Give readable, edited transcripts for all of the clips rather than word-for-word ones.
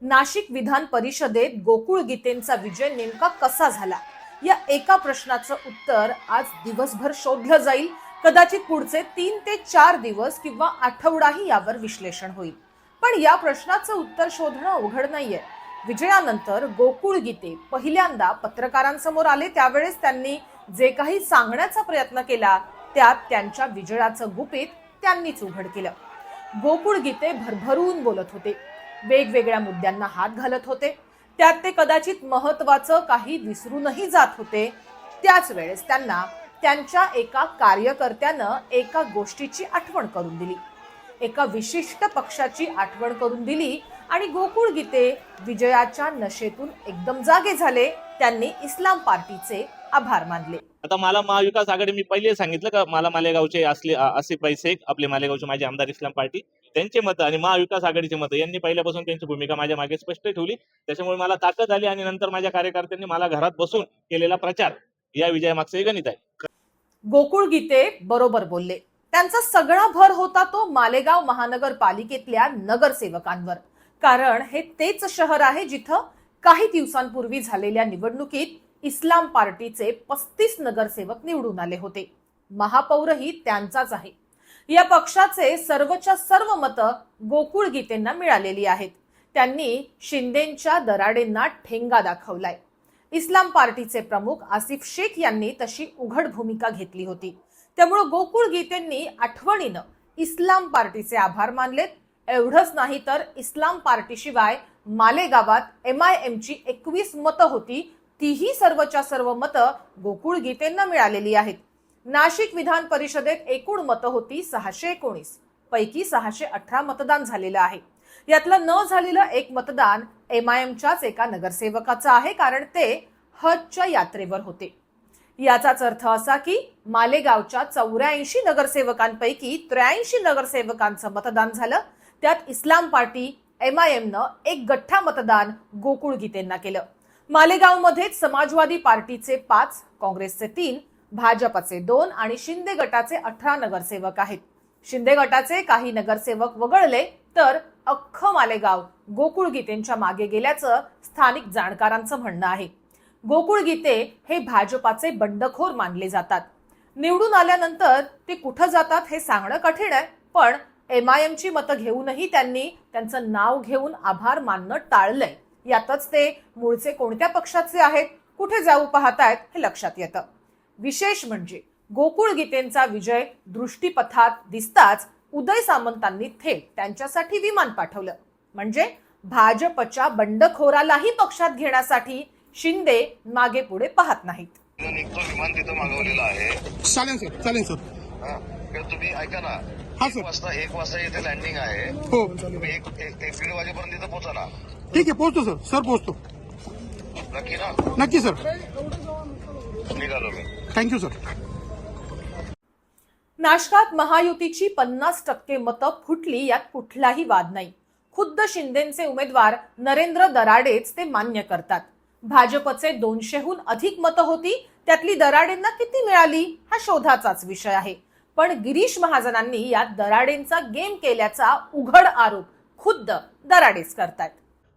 नाशिक विधान परिषदेत गोकुळ गीतेंचा विजय नेमका कसा झाला या एका प्रश्नाचं उत्तर आज दिवसभर शोधलं जाईल. कदाचित पुढचे 3 ते 4 दिवस किंवा आठवडाही यावर विश्लेषण होईल. पण या प्रश्नाचं उत्तर शोधणं अवघड नाहीये. विजयानंतर गोकुळ गीते पहिल्यांदा पत्रकारांसमोर आले. त्यावेळेस त्यांनी जे काही सांगण्याचा प्रयत्न केला त्यात त्यांच्या विजयाचं गुपित त्यांनीच उघड केलं. गोकुळ गीते भरभरून बोलत होते, वेगवेगळ्या मुद्द्यांना हात घालत होते. त्यात ते कदाचित महत्वाचं काही विसरूनही जात होते. त्याच वेळेस त्यांना त्यांच्या एका कार्यकर्त्यानं एका गोष्टीची आठवण करून दिली, एका विशिष्ट पक्षाची आठवण करून दिली आणि गोकुळ गीते विजयाच्या नशेतून एकदम जागे झाले. त्यांनी इस्लाम पार्टीचे आभार मानले. आता मला महाविकास आघाडी, मी पहिले सांगितलं का मला मालेगावचे असे पैसे आपले मालेगावचे माझे आमदार इस्लाम पार्टी त्यांचे मत आणि महाविकास आघाडीचे मत यांनी पहिल्यापासून त्यांची भूमिका माझ्या मागे स्पष्ट ठेवली. त्याच्यामुळे मला ताकद आली आणि नंतर माझ्या कार्यकर्त्यांनी मला घरात बसून केलेला प्रचार या विजयामागचं गणित आहे. गोकुळ गीते बरोबर बोलले. त्यांचा सगळा भर होता तो मालेगाव महानगरपालिकेतल्या नगरसेवकांवर. कारण हे तेच शहर आहे जिथं काही दिवसांपूर्वी झालेल्या निवडणुकीत इस्लाम पार्टीचे 35 नगरसेवक निवडून आले होते. महापौरही त्यांचाच आहे. या पक्षाचे सर्वच्या सर्व मतं गोकुळ गीतेंना मिळालेली आहेत. त्यांनी शिंदेंच्या दराडेंना ठेंगा दाखवलाय. इस्लाम पार्टीचे प्रमुख आसिफ शेख यांनी तशी उघड भूमिका घेतली होती. त्यामुळे गोकुळ गीतेंनी आठवणीनं इस्लाम पार्टीचे आभार मानलेत. एवढंच नाही तर इस्लाम पार्टीशिवाय मालेगावात MIMची 21 मतं होती, तीही सर्वच्या सर्व मतं गोकुळ गीतेंना मिळालेली आहेत. नाशिक विधान परिषदेत एकूण मतं होती 619, पैकी 618 मतदान झालेलं आहे. यातलं न झालेलं एक मतदान MIMच्याच एका नगरसेवकाचं आहे, कारण ते हजच्या यात्रेवर होते. याचाच अर्थ असा की मालेगावच्या 84 नगरसेवकांपैकी 83 नगरसेवकांचं मतदान झालं. त्यात इस्लाम पार्टी MIMनं एक गठ्ठा मतदान गोकुळ गीतेंना केलं. मालेगावमध्येच समाजवादी पार्टीचे 5, काँग्रेसचे 3, भाजपचे 2 आणि शिंदे गटाचे 18 नगरसेवक आहेत. शिंदे गटाचे काही नगरसेवक वगळले तर अख्खं मालेगाव गोकुळ गीतेंच्या मागे गेल्याचं स्थानिक जाणकारांचं म्हणणं आहे. गोकुळ गीते हे भाजपाचे बंडखोर मानले जातात. निवडून आल्यानंतर ते कुठं जातात हे सांगणं कठीण आहे. पण MIMची मतं घेऊनही त्यांनी त्यांचं नाव घेऊन आभार मानणं टाळलंय. यातच ते मूळचे कोणत्या पक्षाचे आहेत, कुठे जाऊ पाहतायत हे लक्षात येतं. विशेष म्हणजे गोकुळ गीतेंचा विजय दृष्टीपथात दिसताच उदय सामंतांनी थेट त्यांच्यासाठी विमान पाठवलं. म्हणजे भाजपच्या बंडखोरालाही पक्षात घेण्यासाठी शिंदे मागे पुढे पाहत नाहीत. विमान तिथं मागवलेलं आहे. चालेल सर, चालेल सर. तुम्ही ऐका ना, हा एक वाजता इथे लँडिंग आहे. हो, तुम्ही एक 1-1.5 वाजेपर्यंत इथं पोहोचा ना. ठीक आहे, पोहोचतो सर. सर पोहोचतो नक्की ना? नक्की सर. निघालो मी. Thank you sir. नाशकात महायुतीची 50% मतं फुटली, यात कुठलाही वाद नाही. खुद्द शिंदेचे उमेदवार नरेंद्र दराडेच ते मान्य करतात. भाजपचे 200हून अधिक मतं होती, त्यातली दराडेंना किती मिळाली हा शोधाचाच विषय आहे. पण गिरीश महाजनांनी यात दराडेंचा गेम केल्याचा उघड आरोप खुद्द दराडेच करतात.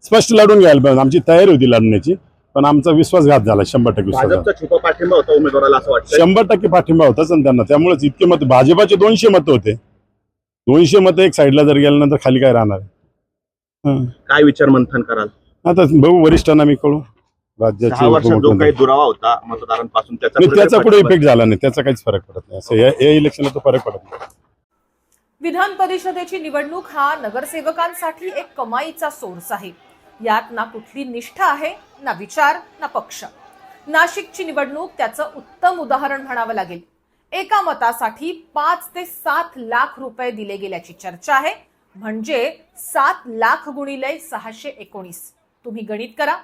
स्पष्ट लढून घ्यायला पाहिजे. आमची तयारी होती लढण्याची, पण आमचा विश्वासघात झाला. 100% भाजपचा छुपा पाठिंबा होता उमेदवाराला असं वाटतं. 100% पाठिंबा होताच त्यांना. त्यामुळेच इतके मत, भाजपाचे 200 मतं होते. 200 मतं एक साईडला जर गेल्यानंतर खाली काय राहणार? काय विचार मंथन कराल आता बघू, वरिष्ठांना मी कळू. 6 वर्षात जो काही दुरावा होता मतदारांपासून त्याचा पुढे इफेक्ट झाला नाही, त्याचा काहीच फरक पडत नाही. असं या इलेक्शनला तो फरक पडत नाही. विधान परिषदेची निवडणूक हा नगरसेवकांसाठी एक कमाईचा सोर्स आहे. यात ना कुठली निष्ठा आहे, ना विचार, ना पक्ष. नाशिकची निवडणूक त्याचं उत्तम उदाहरण म्हणावं लागेल. एका मतासाठी 5 ते 7 लाख रुपये दिले गेल्याची चर्चा आहे. म्हणजे 7 लाख गुणिले 619. तुम्ही गणित करा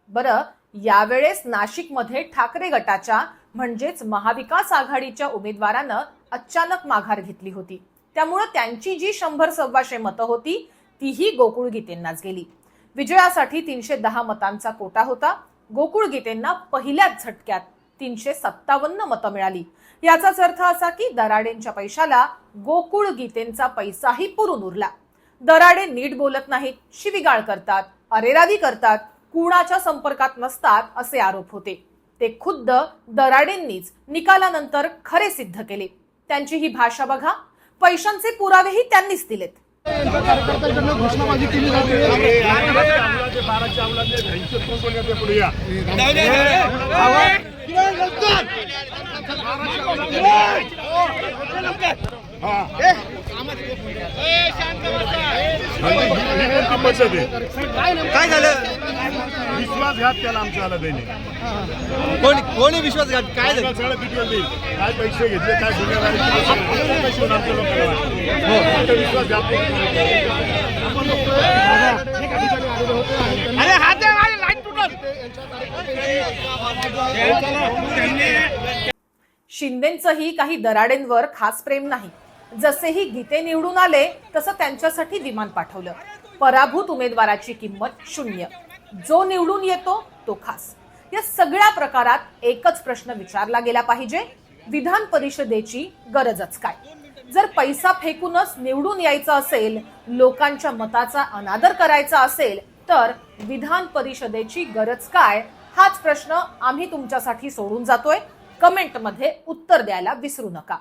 बरं. यावेळेस नाशिकमध्ये ठाकरे गटाच्या म्हणजेच महाविकास आघाडीच्या उमेदवारानं अचानक माघार घेतली होती. त्यामुळे त्यांची जी 100-125 मतं होती तीही गोकुळ गीतेंनाच गेली. विजयासाठी 310 मतांचा कोटा होता. गोकुळ गीतेंना पहिल्याच झटक्यात 357 मतं मिळाली. याचाच अर्थ असा की दराडेंच्या पैशाला गोकुळ गीतेंचा पैसाही पुरून उरला. दराडे नीट बोलत नाहीत, शिवीगाळ करतात, अरेरावी करतात, कुणाच्या संपर्कात नसतात असे आरोप होते. ते खुद्द दराडेंनीच निकालानंतर खरे सिद्ध केले. त्यांची ही भाषा बघा. पैशांचे पुरावेही त्यांनीच दिलेत. घोषणाबाजी केली जाते. काय झालं? विश्वासघात त्याला आमच्या आला त्याने. कोणी विश्वासघात? काय झालं? सगळं डिटेल देईल. काय पैसे घेतले, काय गुन्हेगारी शिंदेंचंही काही दराडेंवर खास प्रेम नाही. जसेही गीते निवडून आले तसं त्यांच्यासाठी विमान पाठवलं. पराभूत उमेदवाराची किंमत 0. जो निवडून येतो तो खास. या सगळ्या प्रकारात एकच प्रश्न विचारला गेला पाहिजे, विधान परिषदेची गरजच काय? जर पैसा फेकूनच निवडून यायचं असेल, लोकांच्या मताचा अनादर करायचा असेल, तर विधान परिषदेची गरज काय? हाच प्रश्न आम्ही तुमच्यासाठी सोडून जातोय. कमेंटमध्ये उत्तर द्यायला विसरू नका.